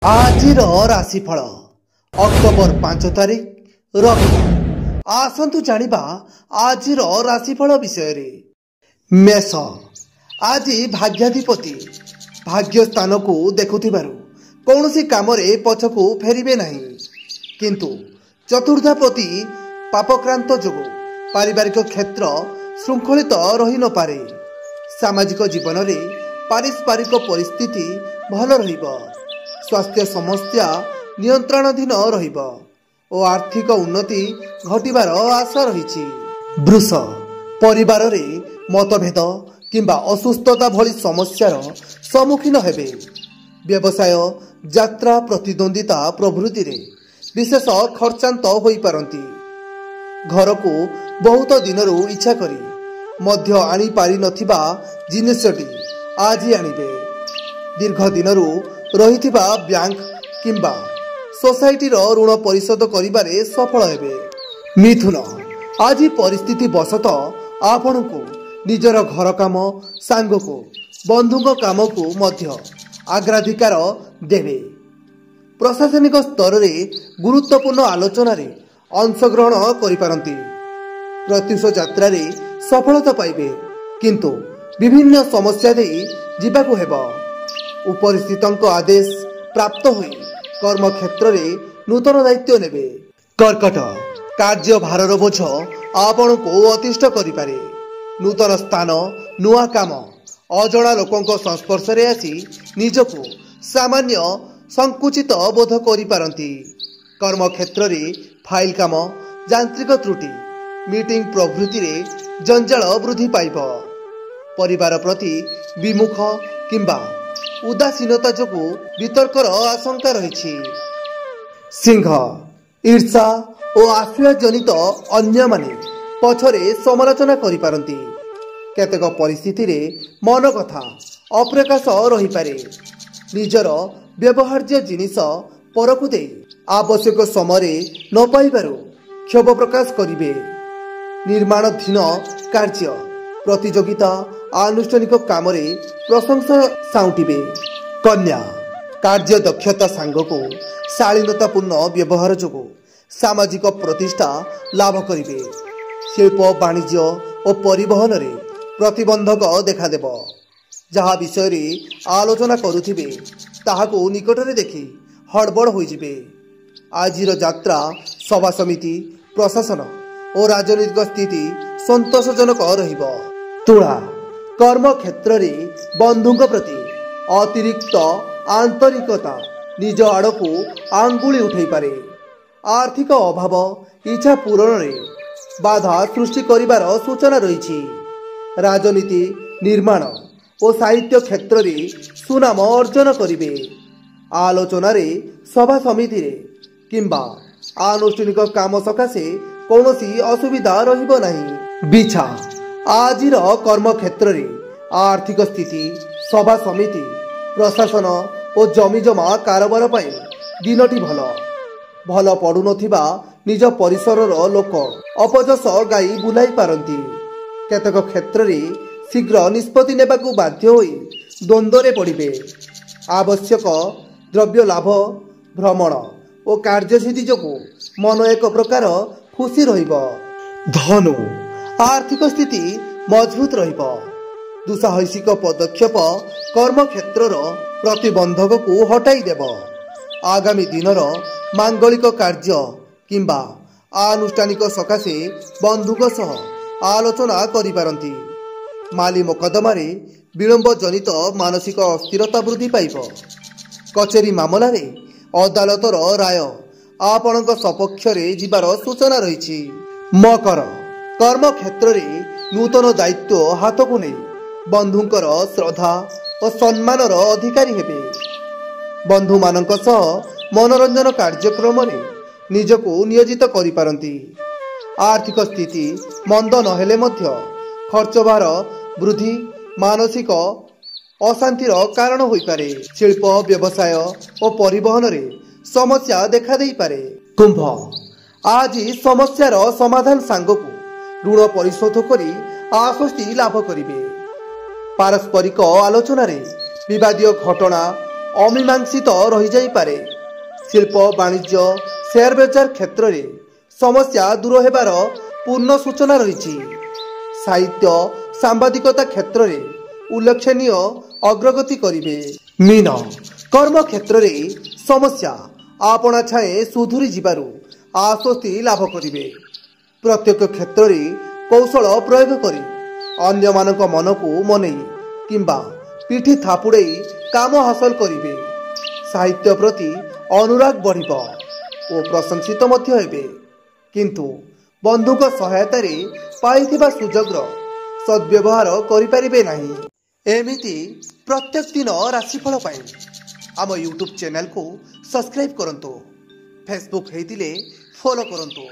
आजिर राशिफल अक्टोबर 5 तारिख रविवार। आसंतु जानिबा आजिर राशिफल विषय रे। मेष आज भाग्याधिपति भाग्य स्थान को देखुथिबारु कौनसी काम रे पछकु फेरिबे नाही, किंतु चतुर्थापति पापक्रांत जोगु पारिवारिक क्षेत्र श्रृंखलित रही न पारे। सामाजिक जीवन रे पारिस्परिक परिस्थिति भल रहिबो। स्वास्थ्य समस्या नियंत्रणाधीन रहिबो और आर्थिक उन्नति घटिबार आशा रहिछि। वृष परिवार रे मतभेद किंबा असुस्थता भली समस्यार सम्मुखीन हेबे। व्यवसाय यात्रा प्रतिद्वंदिता प्रभृति रे विशेष खर्चांत होई पारंती। घर को बहुत दिनरू इच्छा करी मध्य आनी पारि नथिबा जिनिसटी आज आनिबे। दीर्घ दिनरू रहिथिबा बैंक किंबा सोसाइटी रो ऋण परिशोध करिबारे सफल हेबे। मिथुन आज परिस्थिति बसत आपण को निजर घर काम सांग को बंधुक काम को मध्य अग्राधिकार देवे। प्रशासनिक स्तर रे गुरुत्वपूर्ण आलोचना रे अंशग्रहण करि पारंती। प्रत्युष यात्रा रे सफलता पाइबे, किंतु विभिन्न समस्या दे जीवाकु हेबो। उपरिस्थितंक आदेश प्राप्त होई कर्म क्षेत्र रे नूतन दायित्व नेबे। कर्कट कार्य भारर बोझ आपण को अतिष्ठ करि पारे। नूतन स्थान नुआ काम अजणा लोकंक संस्पर्श रे आसी निजको सामान्य संकुचित बोध करि पारंती। कर्म क्षेत्र रे फाइल काम यांत्रिक त्रुटि मीटिंग प्रभृति रे जंजाल वृद्धि पाइब। परिवार प्रति विमुख किंबा उदासीनता जोगु वितर्कर आशंका रही। सिंह ईर्षा और आश्चर्य जनित अन्य माने पछरे समालोचना करि पारंती। केतेक परिस्थिति रे मन कथा अप्रकाश रही पारे। निजर व्यवहार्य जिनिस परकु दे आवश्यक समय न पाइबारु क्षोभ प्रकाश करिवे। निर्माणाधीन कार्य प्रतियोगिता आनुष्ठानिक काम रे प्रशंसा साउंटिबे। कन्या कार्य दक्षता सांग को शालीनतापूर्ण व्यवहार जोगु सामाजिक प्रतिष्ठा लाभ करिवे। शिल्प वाणिज्य और परिवहन रे प्रतिबंधक देखा देब। जहाँ विषय रे आलोचना करुथिबे ताहाको निकट रे देखि हड़बड़ होई जिवे। आजिर यात्रा सभा समिति प्रशासन और राजनीतिक स्थिति संतोषजनक रहिबो। तुला कर्म क्षेत्र रे बंधुक प्रति अतिरिक्त आंतरिकता निज आड़ को आंगुली उठै पारे। आर्थिक अभाव इच्छा पूरण रे बाधा सृष्टि करिबार सूचना रही। राजनीति निर्माण और साहित्य क्षेत्र रे सुनाम अर्जन करिवे। आलोचना रे सभा समिति रे किंबा आनुष्ठानिक काम सकाशे कौनसी असुविधा रहिबो नाही। बिछा आजिर कर्म क्षेत्र रे आर्थिक स्थिति सभा समिति प्रशासन और जमीजमा कारोबार पई दिनटी भल पड़ु नथिबा निज परिसर लोक अपजस गाई बुलाई पारंती। केतक क्षेत्र रे शीघ्र निष्पत्ति नेबाकू बाध्य होई द्वंद्व रे पड़िबे। आवश्यक द्रव्य लाभ भ्रमण और कार्यसिद्धि जोगु मन एक प्रकार खुशी रहिबो। धनु आर्थिक स्थिति मजबूत रहिबो। दुसाहसिक पदक्षेप कर्म क्षेत्र प्रतिबंधक को हटाई देब। आगामी दिनर मांगलिक कार्य किंबा आनुष्ठानिक सकाशे बंधुक सह आलोचना करि पारंती। माली मोकदमा रे विलंब जनित मानसिक अस्थिरता वृद्धि पाइब। कचेरी मामला रे अदालतर राय आपणक सपक्ष रे जिबार सूचना रही। मकर कर्म क्षेत्र रे नूतन दायित्व हाथ को नहीं बंधुंकर श्रद्धा और सम्मानर अधिकारी हेबे। बंधु मानक सह मनोरंजन कार्यक्रम रे निजको नियोजित करि पारंती। आर्थिक स्थिति मंद नहेले मध्य खर्च भार वृद्धि मानसिक अशांतिर कारण होई पारे। शिल्प व्यवसाय और परिवहन रे समस्या देखा देई पारे। कुंभ आज समस्यार समाधान सांग को ऋण परिशोध करी आश्वस्ति लाभ करिवे। पारस्परिक आलोचना रे विवादीय घटना अमीमांसित रही जाई पारे। शिल्प वाणिज्य शेयर बजार क्षेत्र में समस्या दूर हेबार पूर्ण सूचना रही। साहित्य सांबादिकता क्षेत्र में उल्लेखनीय अग्रगति करिवे। मीन कर्म क्षेत्र में समस्या आपणा छाए सुधुरी जिबारु आश्वस्ति लाभ करिवे। प्रत्येक क्षेत्र में कौशल प्रयोग करी अन्य मानक मन को मनई किंबा पिठी थापुड़े काम हासिल करिवे। साहित्य प्रति अनुराग बढ़िब और प्रशंसित मध्य हेबे। किंतु बंधुक सहायता रे पाइथिबा सुजोगर सद्व्यवहार करि परिबे नाही। एमिति प्रत्येक दिन राशिफल पाई आम यूट्यूब चैनल को सब्सक्राइब करंतु। फेसबुक हेतिले फॉलो करंतु।